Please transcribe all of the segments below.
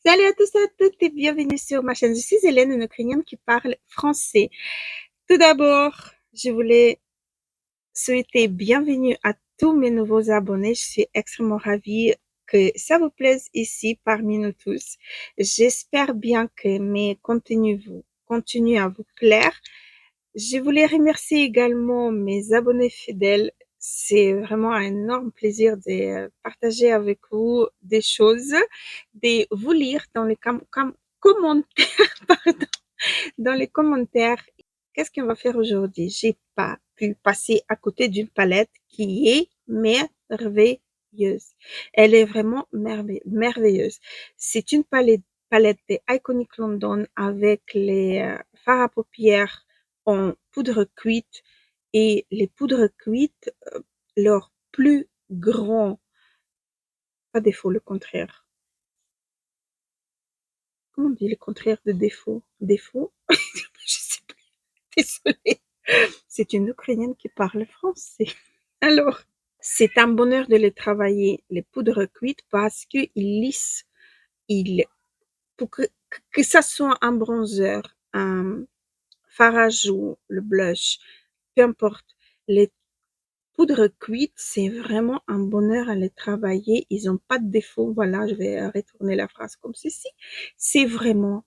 Salut à tous et à toutes et bienvenue sur ma chaîne. Je suis Hélène, une Ukrainienne qui parle français. Tout d'abord, je voulais souhaiter bienvenue à tous mes nouveaux abonnés. Je suis extrêmement ravie que ça vous plaise ici parmi nous tous. J'espère bien que mes contenus continuent à vous plaire. Je voulais remercier également mes abonnés fidèles. C'est vraiment un énorme plaisir de partager avec vous des choses, de vous lire dans les commentaires, pardon, dans les commentaires. Qu'est-ce qu'on va faire aujourd'hui? J'ai pas pu passer à côté d'une palette qui est merveilleuse. Elle est vraiment merveilleuse. C'est une palette de Iconic London avec les fards à paupières en poudre cuite et les poudres cuites, leur plus grand, pas défaut, le contraire. Comment on dit le contraire de défaut? Défaut? Je sais plus. Désolée. C'est une Ukrainienne qui parle français. Alors, c'est un bonheur de les travailler, les poudres cuites, parce qu'ils lissent, ils, pour que ça soit un bronzer, un fard à joues, le blush, peu importe, les poudres cuites, c'est vraiment un bonheur à les travailler. Ils n'ont pas de défaut. Voilà, je vais retourner la phrase comme ceci. C'est vraiment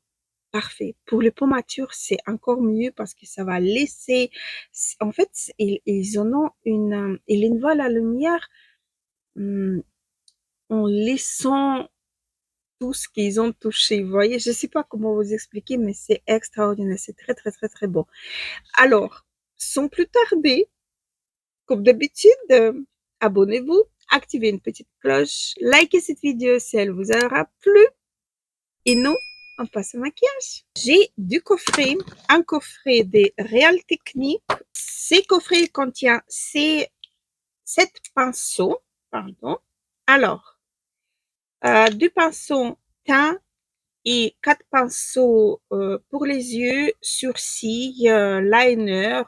parfait. Pour les pommatures, c'est encore mieux parce que ça va laisser. En fait, ils en ont ils envoient la lumière hum, en laissant tout ce qu'ils ont touché. Vous voyez, je ne sais pas comment vous expliquer, mais c'est extraordinaire. C'est très, très, très, très beau. Alors, sans plus tarder, comme d'habitude, abonnez-vous, activez une petite cloche, likez cette vidéo si elle vous aura plu. Et nous, on passe au maquillage. J'ai du coffret, un coffret des Real Techniques. Ces coffrets contient 7 pinceaux, pardon. Alors, du pinceau teint et 4 pinceaux pour les yeux, sourcils, liner,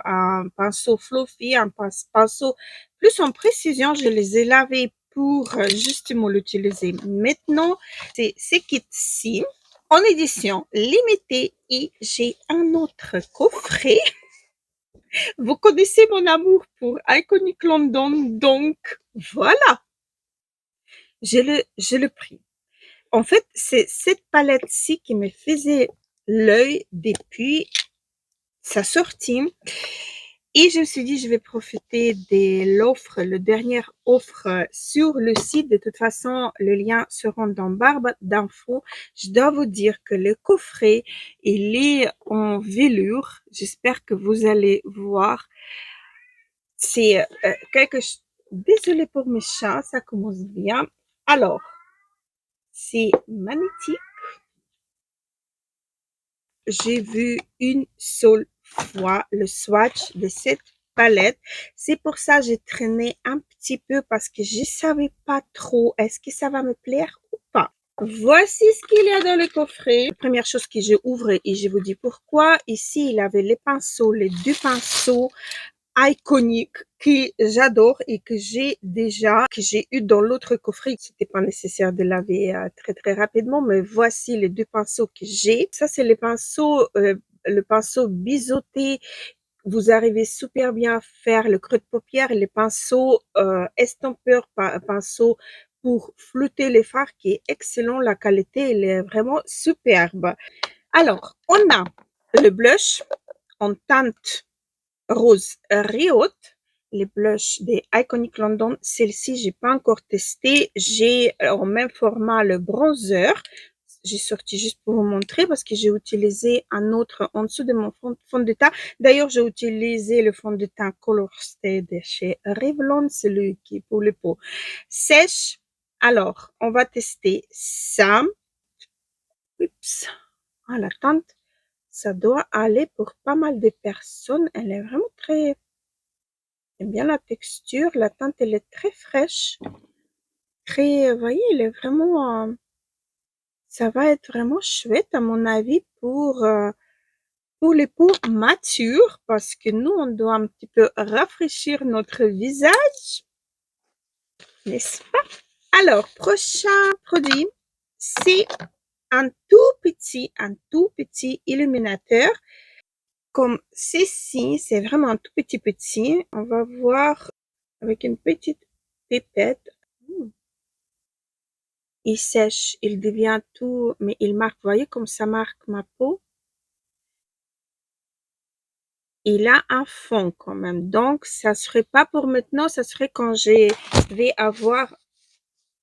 un pinceau fluffy, un pinceau plus en précision. Je les ai lavés pour justement l'utiliser maintenant. C'est ce kit-ci en édition limitée et j'ai un autre coffret. Vous connaissez mon amour pour Iconic London, donc voilà, j'ai le prix. En fait, c'est cette palette-ci qui me faisait l'œil depuis sa sortie. Et je me suis dit, je vais profiter de l'offre, la dernière offre sur le site. De toute façon, le lien sera dans barre d'infos. Je dois vous dire que le coffret, il est en velours. J'espère que vous allez voir. C'est quelque chose. Désolée pour mes chats, ça commence bien. Alors, c'est magnétique. J'ai vu une seule fois le swatch de cette palette. C'est pour ça que j'ai traîné un petit peu parce que je savais pas trop est-ce que ça va me plaire ou pas. Voici ce qu'il y a dans le coffret. La première chose que j'ai ouvert et je vous dis pourquoi. Ici, il avait les pinceaux, les 2 pinceaux iconiques que j'adore et que j'ai eu dans l'autre coffret. C'était pas nécessaire de laver très très rapidement, mais voici les 2 pinceaux que j'ai. Ça, c'est le pinceau biseauté. Vous arrivez super bien à faire le creux de paupière et les pinceaux estompeurs, pinceau pour flouter les fards qui est excellent. La qualité, elle est vraiment superbe. Alors, on a le blush en teinte rose Riot, les blushs des Iconic London. Celle-ci, j'ai pas encore testé. J'ai en même format le bronzer. J'ai sorti juste pour vous montrer parce que j'ai utilisé un autre en dessous de mon fond de teint. D'ailleurs, j'ai utilisé le fond de teint Color Stay de chez Revlon, celui qui est pour les peaux sèches. Alors, on va tester ça. Oups. Ah, la teinte, ça doit aller pour pas mal de personnes. Elle est vraiment très... J'aime bien la texture. La teinte, elle est très fraîche. Très, vous voyez, elle est vraiment... ça va être vraiment chouette, à mon avis, pour les peaux matures, parce que nous, on doit un petit peu rafraîchir notre visage, n'est-ce pas? Alors, prochain produit, c'est un tout petit illuminateur comme ceci. C'est vraiment un tout petit. On va voir avec une petite pipette. Mmh. Il sèche, il devient tout, mais il marque, vous voyez comme ça marque ma peau? Il a un fond quand même. Donc, ça serait pas pour maintenant, ça serait quand je vais avoir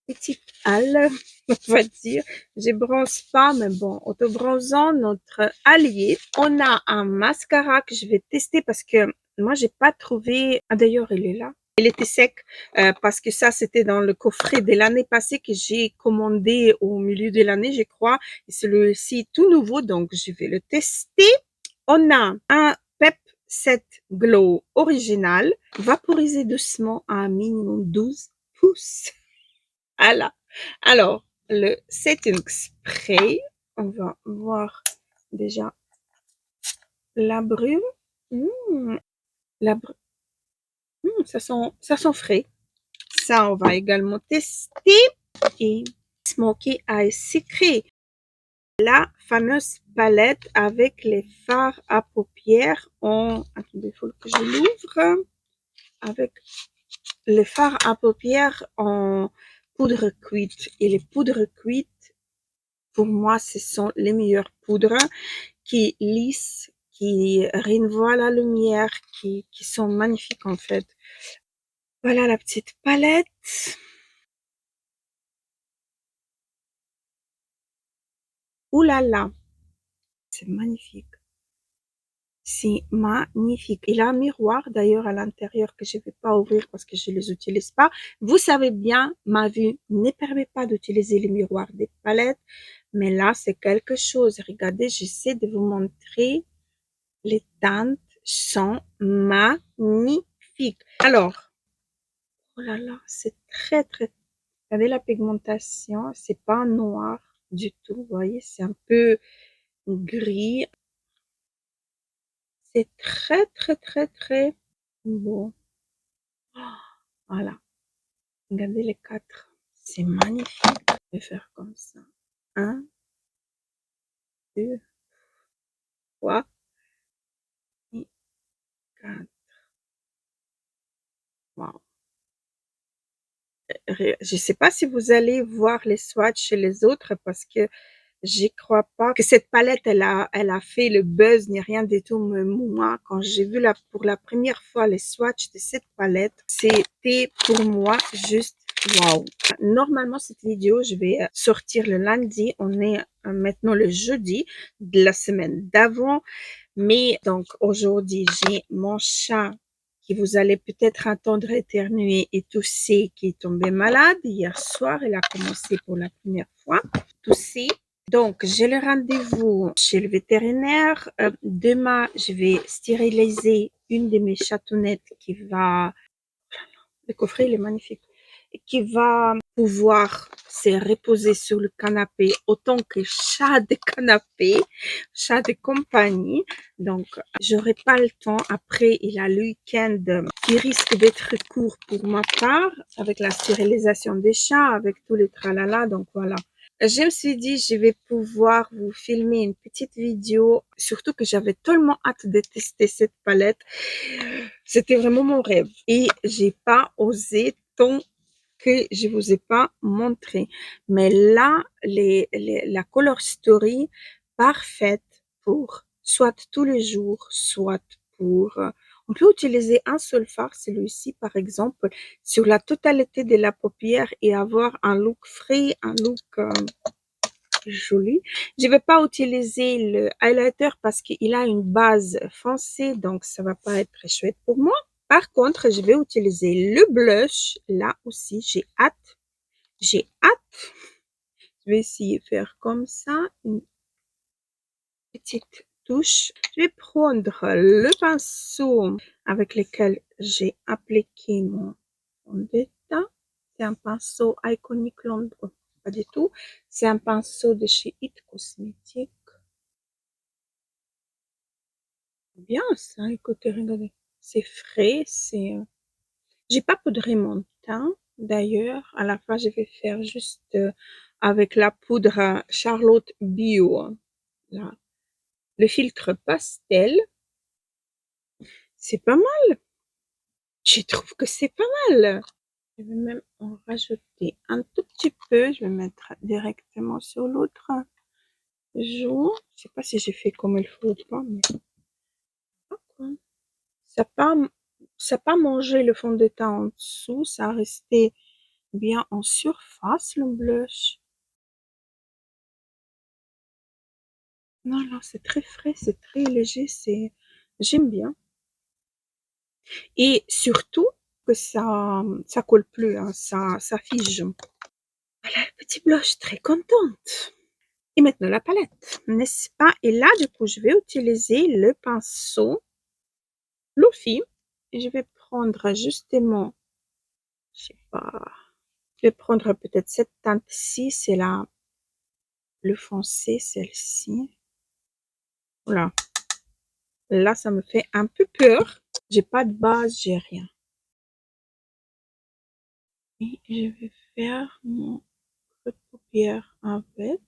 petite halle, on va dire. Je bronze pas, mais bon, autobronzant, notre allié. On a un mascara que je vais tester parce que moi, j'ai pas trouvé. Ah, d'ailleurs, il est là. Il était sec parce que ça, c'était dans le coffret de l'année passée que j'ai commandé au milieu de l'année, je crois. Et celui-ci tout nouveau, donc je vais le tester. On a un Pep 7 Glow original, vaporisé doucement à un minimum 12 pouces. Voilà. Alors, le setting spray, on va voir déjà la brume. Mmh, la bru ça sent frais. Ça, on va également tester. Et Smoky Eye Secret, la fameuse palette avec les fards à paupières en... Attendez, il faut que je l'ouvre. Avec les fards à paupières en poudre cuite. Et les poudres cuites, pour moi, ce sont les meilleures poudres qui lissent, qui renvoient la lumière, qui sont magnifiques en fait. Voilà la petite palette. Ouh là là, c'est magnifique. C'est magnifique. Il a un miroir d'ailleurs à l'intérieur que je ne vais pas ouvrir parce que je ne les utilise pas. Vous savez bien, ma vue ne permet pas d'utiliser les miroirs des palettes, mais là c'est quelque chose. Regardez, j'essaie de vous montrer. Les teintes sont magnifiques. Alors, oh là là, c'est très. Regardez la pigmentation, c'est pas noir du tout. Vous voyez, c'est un peu gris. C'est très beau. Voilà. Regardez les quatre. C'est magnifique. Je vais faire comme ça. Un, deux, trois et quatre. Wow. Je sais pas si vous allez voir les swatchs chez les autres parce que j'y crois pas que cette palette, elle a fait le buzz ni rien du tout. Mais moi, quand j'ai vu pour la première fois les swatchs de cette palette, c'était pour moi juste waouh. Normalement, cette vidéo, je vais sortir le lundi. On est maintenant le jeudi de la semaine d'avant. Mais donc aujourd'hui, j'ai mon chat qui vous allez peut-être entendre éternuer et tousser, qui est tombé malade. Hier soir, il a commencé pour la première fois tousser. Donc, j'ai le rendez-vous chez le vétérinaire. Demain, je vais stériliser une de mes chatounettes qui va... Le coffret, il est magnifique. Qui va pouvoir se reposer sur le canapé autant que chat de canapé, chat de compagnie. Donc, j'aurai pas le temps. Après, il y a le week-end qui risque d'être court pour ma part avec la stérilisation des chats, avec tous les tralala. Donc, voilà. Je me suis dit, je vais pouvoir vous filmer une petite vidéo, surtout que j'avais tellement hâte de tester cette palette. C'était vraiment mon rêve. Et j'ai pas osé tant que je vous ai pas montré. Mais là, la color story parfaite pour soit tous les jours, soit pour... on peut utiliser un seul fard, celui-ci par exemple, sur la totalité de la paupière et avoir un look frais, un look joli. Je vais pas utiliser le highlighter parce qu'il a une base foncée, donc ça va pas être très chouette pour moi. Par contre, je vais utiliser le blush. Là aussi, j'ai hâte. J'ai hâte. Je vais essayer de faire comme ça, une petite touche. Je vais prendre le pinceau avec lequel j'ai appliqué mon fond de teint. C'est un pinceau Iconic Londres. Pas du tout. C'est un pinceau de chez It Cosmetics. Bien ça, écoutez, regardez. C'est frais, c'est... J'ai pas poudré mon teint. D'ailleurs, à la fin, je vais faire juste avec la poudre Charlotte Bio, là. Le filtre pastel, c'est pas mal. Je trouve que c'est pas mal. Je vais même en rajouter un tout petit peu. Je vais mettre directement sur l'autre joue. Je sais pas si j'ai fait comme il faut ou pas, mais ça pas, ça pas mangé le fond de teint en dessous. Ça a resté bien en surface, le blush. Non, non, c'est très frais, c'est très léger, j'aime bien. Et surtout que ça colle plus, hein, ça fige. Voilà, le petit blush, très contente. Et maintenant la palette, n'est-ce pas? Et là, du coup, je vais utiliser le pinceau Luffy. Et je vais prendre justement, je sais pas, je vais prendre peut-être cette teinte-ci, c'est le foncé, celle-ci. Voilà. Là, ça me fait un peu peur. J'ai pas de base, j'ai rien. Et je vais faire mon creux de paupière avec.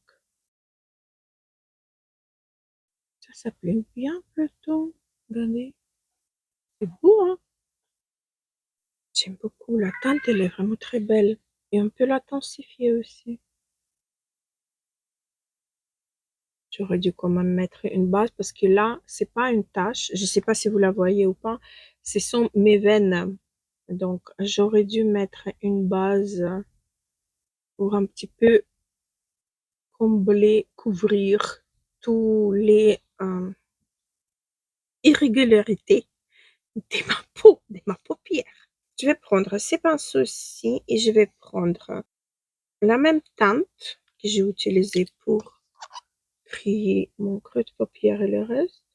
Ça s'applique bien plutôt. Regardez. C'est beau, hein? J'aime beaucoup. La teinte, elle est vraiment très belle. Et on peut la tensifier aussi. J'aurais dû quand même mettre une base parce que là, c'est pas une tache. Je sais pas si vous la voyez ou pas. Ce sont mes veines. Donc, j'aurais dû mettre une base pour un petit peu combler, couvrir tous les irrégularités de ma peau, de ma paupière. Je vais prendre ces pinceaux-ci et je vais prendre la même teinte que j'ai utilisée pour créer mon creux de paupière et le reste.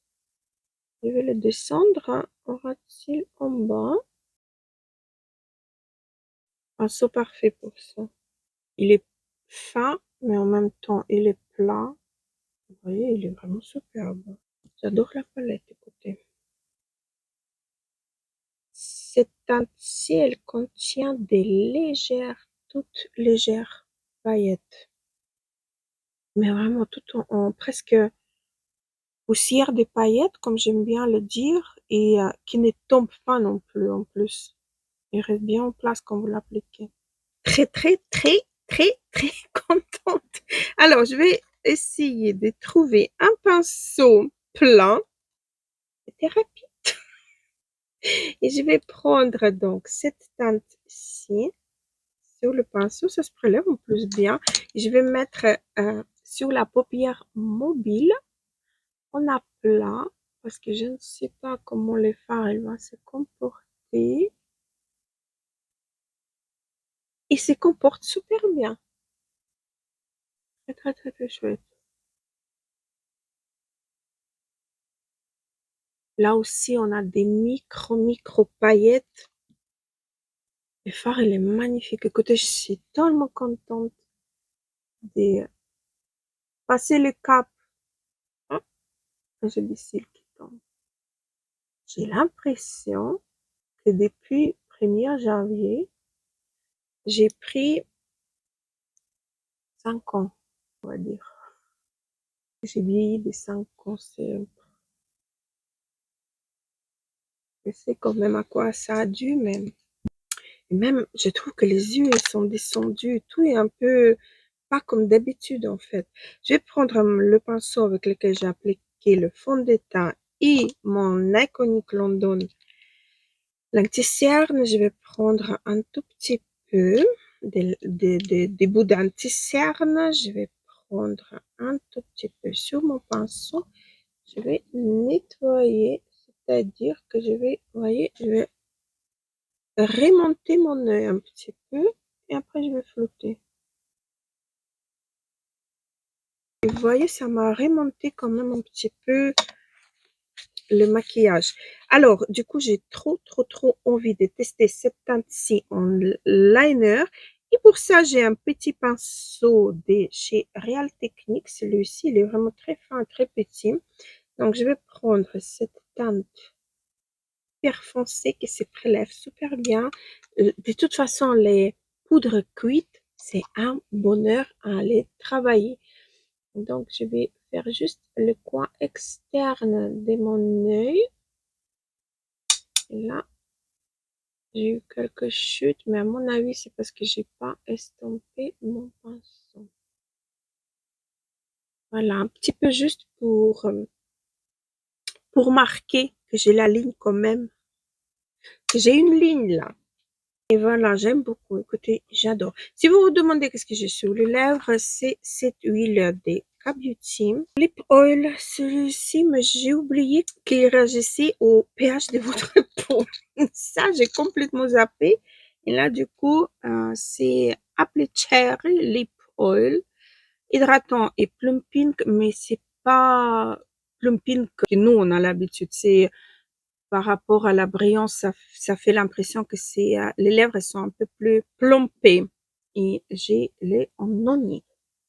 Je vais le descendre en ras de cils en bas. Pinceau parfait pour ça. Il est fin, mais en même temps, il est plat. Vous voyez, il est vraiment superbe. J'adore la palette, écoutez. Cette teinte-ci, elle contient des toutes légères paillettes. Mais vraiment, tout en presque poussière des paillettes, comme j'aime bien le dire, et qui ne tombe pas non plus en plus. Il reste bien en place quand vous l'appliquez. Très, très, très, très, très contente. Alors, je vais essayer de trouver un pinceau plat. C'était rapide. Et je vais prendre donc cette teinte-ci sur le pinceau. Ça se prélève en plus bien. Et je vais mettre sur la paupière mobile en aplat parce que je ne sais pas comment le fard elle va se comporter. Il se comporte super bien. Très, très, très, très chouette. Là aussi, on a des micro paillettes. Le fard, il est magnifique. Écoutez, je suis tellement contente de passer le cap. Hop, j'ai des cils qui tombent. J'ai l'impression que depuis 1er janvier, j'ai pris 5 ans, on va dire. J'ai vieilli de 5 ans. Je sais quand même à quoi ça a dû, mais même, je trouve que les yeux, ils sont descendus. Tout est un peu pas comme d'habitude, en fait. Je vais prendre le pinceau avec lequel j'ai appliqué le fond de teint et mon Iconic London l'anti-cerne. Je vais prendre un tout petit peu des bouts d'anti-cerne. Je vais prendre un tout petit peu sur mon pinceau. Je vais nettoyer, c'est-à-dire que je vais, vous voyez, je vais remonter mon œil un petit peu et après je vais flotter. Et vous voyez, ça m'a remonté quand même un petit peu le maquillage. Alors, du coup, j'ai trop, trop, trop envie de tester cette teinte-ci en liner. Et pour ça, j'ai un petit pinceau de chez Real Techniques. Celui-ci, il est vraiment très fin, très petit. Donc, je vais prendre cette teinte super foncée qui se prélève super bien. De toute façon, les poudres cuites, C'est un bonheur à aller travailler. Donc, je vais faire juste le coin externe de mon œil. Là, j'ai eu quelques chutes, mais à mon avis, c'est parce que j'ai pas estompé mon pinceau. Voilà, un petit peu juste pour marquer que j'ai la ligne quand même, que j'ai une ligne là. Et voilà, j'aime beaucoup. Écoutez, j'adore. Si vous vous demandez qu'est-ce que j'ai sur les lèvres, c'est cette huile des K-Beauty. Lip Oil, celui-ci, mais j'ai oublié qu'il réagissait au pH de votre peau. Ça, j'ai complètement zappé. Et là, du coup, c'est appelé Cherry Lip Oil, hydratant et plumping, mais c'est pas plumping que nous, on a l'habitude. C'est par rapport à la brillance, ça fait l'impression que c'est les lèvres elles sont un peu plus plombées et j'ai les en onni.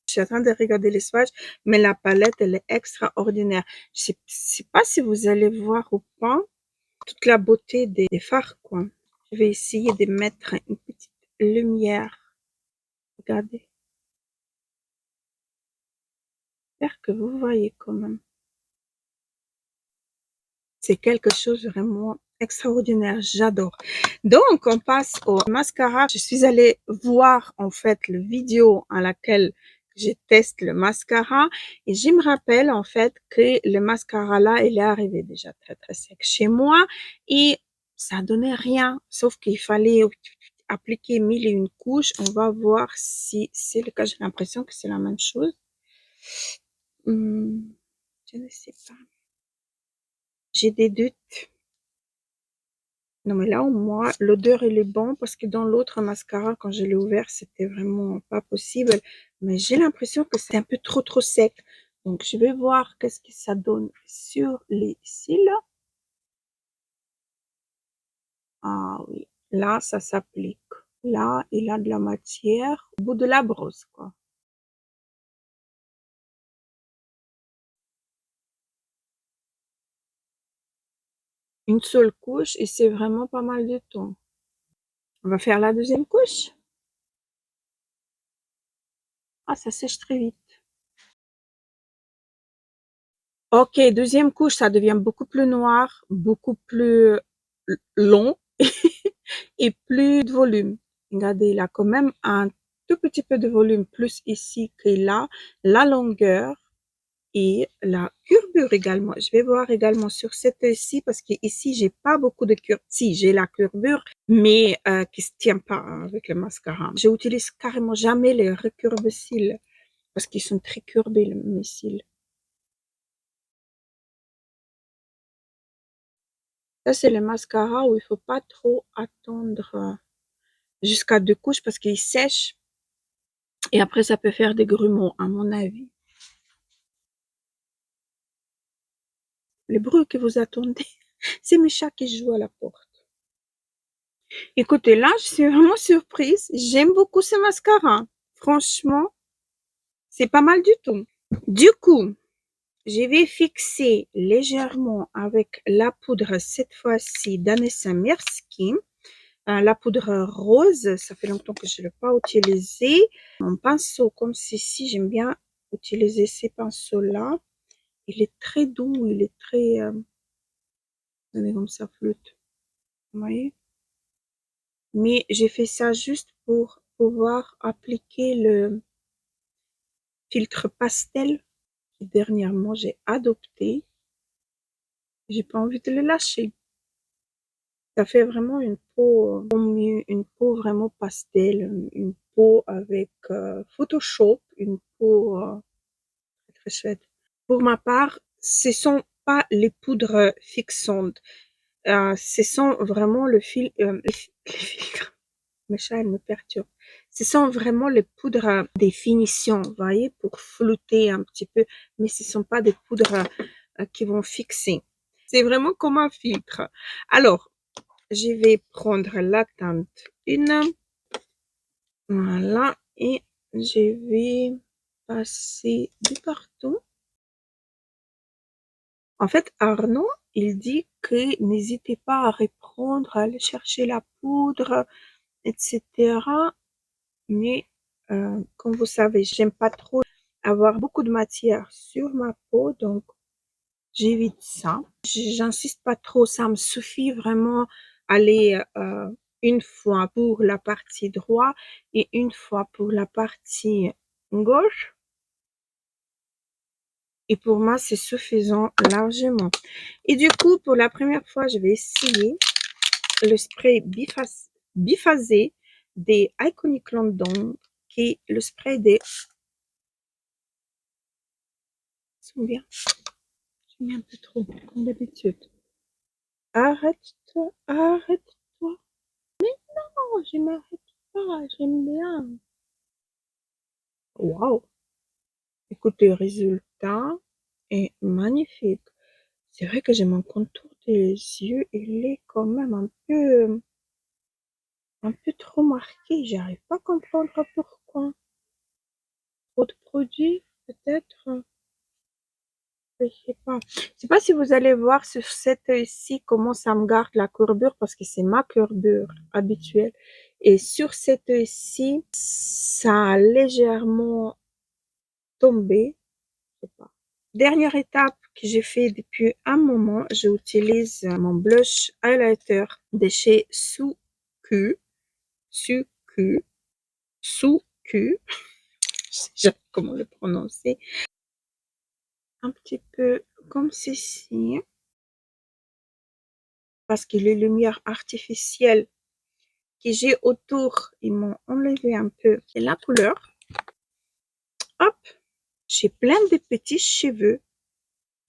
Je suis en train de regarder les swatchs, mais la palette elle est extraordinaire. Je sais pas si vous allez voir ou pas toute la beauté des fards quoi. Je vais essayer de mettre une petite lumière. Regardez. J'espère que vous voyez quand même. C'est quelque chose de vraiment extraordinaire, j'adore. Donc, on passe au mascara. Je suis allée voir en fait le vidéo à laquelle je teste le mascara et je me rappelle en fait que le mascara là, il est arrivé déjà très très sec chez moi et ça donnait rien, sauf qu'il fallait appliquer mille et une couches. On va voir si c'est le cas. J'ai l'impression que c'est la même chose. Je ne sais pas. J'ai des doutes. Non, mais là, au moins, l'odeur, elle est bonne parce que dans l'autre mascara, quand je l'ai ouvert, c'était vraiment pas possible. Mais j'ai l'impression que c'est un peu trop sec. Donc, je vais voir qu'est-ce que ça donne sur les cils. Ah oui, là, ça s'applique. Là, il a de la matière au bout de la brosse, quoi. Une seule couche et c'est vraiment pas mal de temps. On va faire la deuxième couche. Ah, ça sèche très vite. Ok, deuxième couche, ça devient beaucoup plus noir, beaucoup plus long et plus de volume. Regardez, il a quand même un tout petit peu de volume plus ici que là, la longueur et la courbure également. Je vais voir également sur cette ci parce que ici j'ai pas beaucoup de courbure. Si, j'ai la courbure, mais qui se tient pas avec le mascara. J'utilise carrément jamais les recurve-cils parce qu'ils sont très courbés, mes cils. Ça, c'est le mascara où il faut pas trop attendre jusqu'à deux couches parce qu'il sèche et après ça peut faire des grumeaux, à mon avis. Le bruit que vous attendez, c'est mes chats qui jouent à la porte. Écoutez, là, je suis vraiment surprise. J'aime beaucoup ce mascara. Franchement, c'est pas mal du tout. Du coup, je vais fixer légèrement avec la poudre, cette fois-ci, d'Anessa Mirski. La poudre rose, ça fait longtemps que je ne l'ai pas utilisé. Mon pinceau, comme ceci, j'aime bien utiliser ces pinceaux-là. Il est très doux, il est très... regardez comme ça flotte. Vous voyez? Mais j'ai fait ça juste pour pouvoir appliquer le filtre pastel que dernièrement j'ai adopté. J'ai pas envie de le lâcher. Ça fait vraiment une peau vraiment pastel, une peau avec Photoshop, une peau très chouette. Pour ma part, ce sont pas les poudres fixantes, ce sont vraiment les filtres. Mes chats, elles me perturbent. Ce sont vraiment les poudres des finitions, vous voyez, pour flouter un petit peu, mais ce sont pas des poudres qui vont fixer. C'est vraiment comme un filtre. Alors, je vais prendre la teinte 1. Voilà. Et je vais passer de partout. En fait, Arnaud, il dit que n'hésitez pas à reprendre, à aller chercher la poudre, etc. Mais Comme vous savez, j'aime pas trop avoir beaucoup de matière sur ma peau, donc j'évite ça. J'insiste pas trop, ça me suffit vraiment aller une fois pour la partie droite et une fois pour la partie gauche. Et pour moi, c'est suffisant largement. Et du coup, pour la première fois, je vais essayer le spray biphasé des Iconic London, qui est le spray des... Ils sont bien. J'ai mis un peu trop, comme d'habitude. Arrête-toi, arrête-toi. Non, je m'arrête pas, j'aime bien. Waouh! Écoute, le résultat est magnifique. C'est vrai que j'ai mon contour des yeux, il est quand même un peu trop marqué. J'arrive pas à comprendre pourquoi. Trop de produits, peut-être. Je sais pas. Je sais pas si vous allez voir sur cet œil-ci comment ça me garde la courbure parce que c'est ma courbure habituelle. Et sur cet œil-ci, ça a légèrement tombé. Je sais pas. Dernière étape que j'ai fait depuis un moment, j'utilise mon blush highlighter de chez Suq. Suq. Suq. Je sais jamais comment le prononcer. Un petit peu comme ceci. Parce que les lumières artificielles que j'ai autour, ils m'ont enlevé un peu la couleur. Hop, j'ai plein de petits cheveux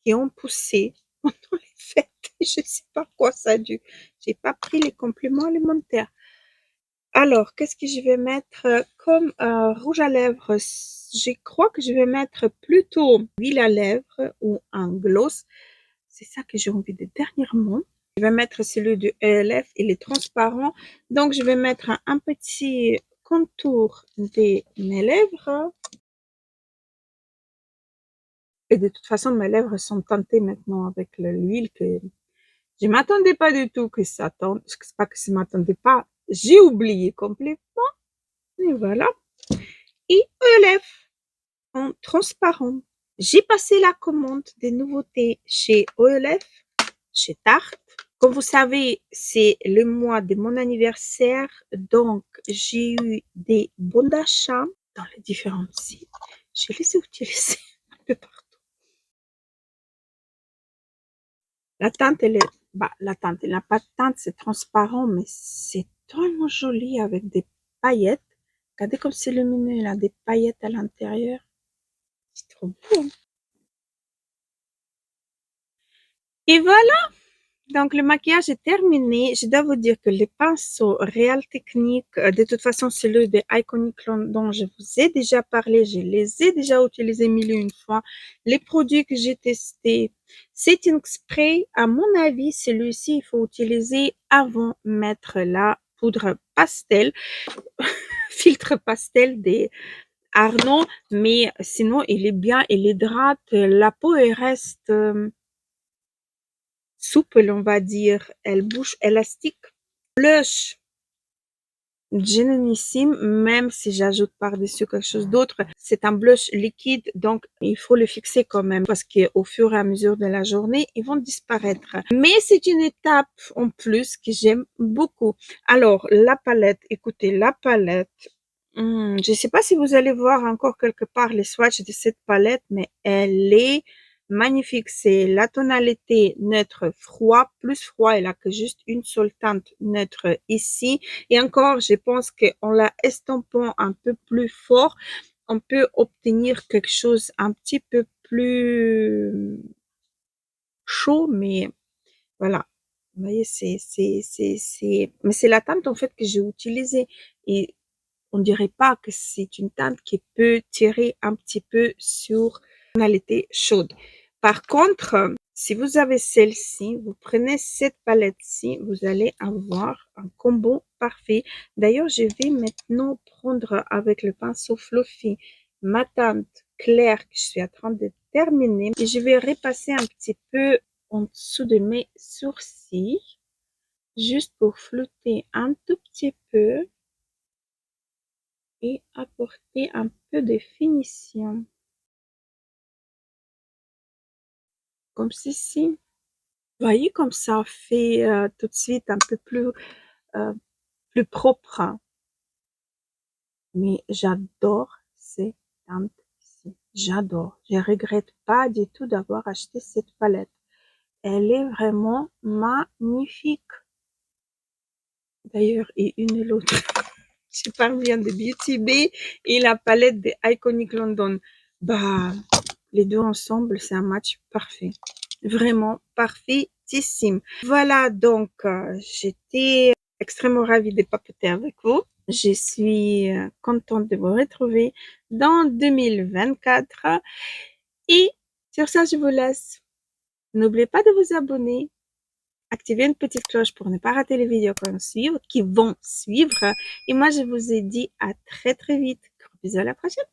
qui ont poussé pendant les fêtes. Je ne sais pas quoi ça a dû. J'ai pas pris les compléments alimentaires. Alors, qu'est-ce que je vais mettre comme rouge à lèvres? Je crois que je vais mettre plutôt huile à lèvres ou un gloss. C'est ça que j'ai envie de dernièrement. Je vais mettre celui de ELF, il est transparent. Donc, je vais mettre un petit contour de mes lèvres. Et de toute façon, mes lèvres sont teintées maintenant avec l'huile que je m'attendais pas du tout que ça teinte. C'est pas que je m'attendais pas, j'ai oublié complètement. Et voilà. Et ELF en transparent. J'ai passé la commande des nouveautés chez OLF, chez Tarte. Comme vous savez, c'est le mois de mon anniversaire, donc j'ai eu des bons d'achat dans les différents sites. Je les ai utilisés un peu partout. La teinte, elle est, la teinte, elle n'a pas de teinte, c'est transparent, mais c'est tellement joli avec des paillettes. Regardez comme c'est lumineux, il a des paillettes à l'intérieur. C'est trop beau, hein. Et voilà! Donc, le maquillage est terminé. Je dois vous dire que les pinceaux Real Technique, de toute façon, c'est le de Iconic dont je vous ai déjà parlé. Je les ai déjà utilisés mille et une fois. Les produits que j'ai testés, Setting Spray, à mon avis, celui-ci, il faut utiliser avant de mettre la poudre pastel, filtre pastel des Arnaud, mais sinon, il est bien, il hydrate la peau et reste souple, on va dire, elle bouge élastique. Blush générissime, même si j'ajoute par-dessus quelque chose d'autre. C'est un blush liquide, donc il faut le fixer quand même parce qu'au fur et à mesure de la journée, ils vont disparaître. Mais c'est une étape en plus que j'aime beaucoup. Alors, la palette, écoutez, la palette, je ne sais pas si vous allez voir encore quelque part les swatchs de cette palette, mais elle est magnifique. C'est la tonalité neutre froid, plus froid. Elle a que juste une seule teinte neutre ici. Et encore, je pense qu'en la estampant un peu plus fort, on peut obtenir quelque chose un petit peu plus chaud, mais voilà. Vous voyez, mais c'est la teinte en fait que j'ai utilisée. Et on dirait pas que c'est une teinte qui peut tirer un petit peu sur la tonalité chaude. Par contre, si vous avez celle-ci, vous prenez cette palette-ci, vous allez avoir un combo parfait. D'ailleurs, je vais maintenant prendre avec le pinceau Fluffy ma teinte claire que je suis en train de terminer et je vais repasser un petit peu en dessous de mes sourcils, juste pour flouter un tout petit peu. et apporter un peu de finition. Comme ceci. Vous voyez comme ça fait tout de suite un peu plus propre. Hein. Mais j'adore ces teintes-ci. J'adore. Je regrette pas du tout d'avoir acheté cette palette. Elle est vraiment magnifique. D'ailleurs, et une et l'autre. Je parle bien de Beauty Bay et la palette de Iconic London. Bah, les deux ensemble, c'est un match parfait. Vraiment parfaitissime. Voilà, donc, j'étais extrêmement ravie de papoter avec vous. Je suis contente de vous retrouver dans 2024. Et sur ça, je vous laisse. N'oubliez pas de vous abonner. Activez une petite cloche pour ne pas rater les vidéos qui vont suivre. Et moi, je vous ai dit à très très vite. Gros bisous, à la prochaine.